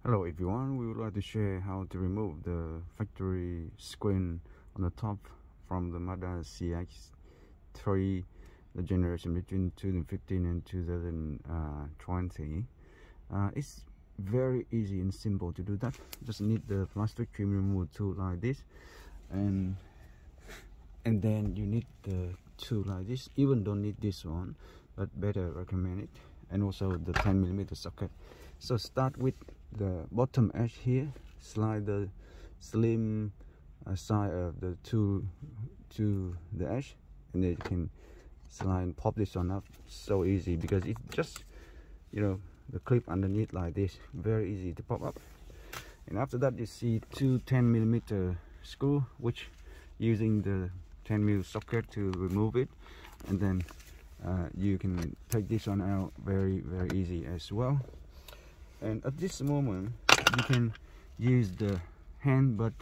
Hello everyone, we would like to share how to remove the factory screen on the top from the MAZDA CX3, the generation between 2015 and 2020. It's very easy and simple to do that. Just need the plastic trim removal tool like this, and then you need the tool like this. Even don't need this one, but better recommend it, and also the 10mm socket. So start with the bottom edge here, slide the slim side of the tool to the edge, and then you can slide and pop this one up. So easy, because it's just, you know, the clip underneath like this, very easy to pop up. And after that, you see two 10mm screw, which using the 10mm socket to remove it, and then you can take this one out very easy as well. And at this moment you can use the hand, but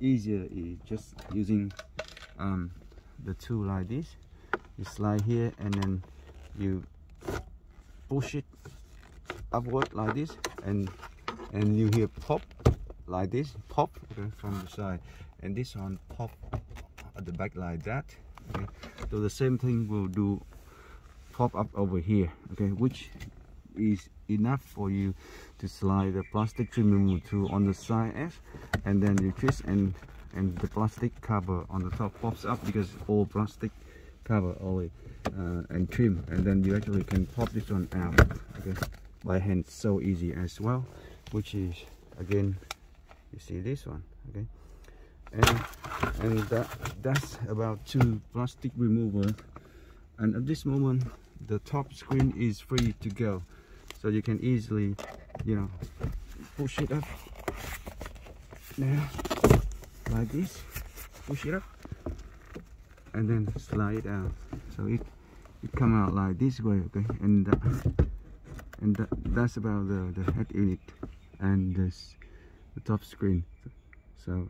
easier is just using the tool like this. You slide here and then you push it upward like this, and you hear pop like this, pop, okay, from the side, and this one pop at the back like that. Okay, so the same thing will do pop up over here, okay, which is enough for you to slide the plastic trim removal tool on the side edge, and then you twist, and the plastic cover on the top pops up, because all plastic cover only and trim, and then you actually can pop this one out, okay, by hand. So easy as well, which is, again, you see this one, okay, and that's about two plastic remover. And at this moment the top screen is free to go, so you can easily, you know, push it up now like this, push it up, and then slide it out, so it come out like this way, okay. And that's about the head unit and the top screen. So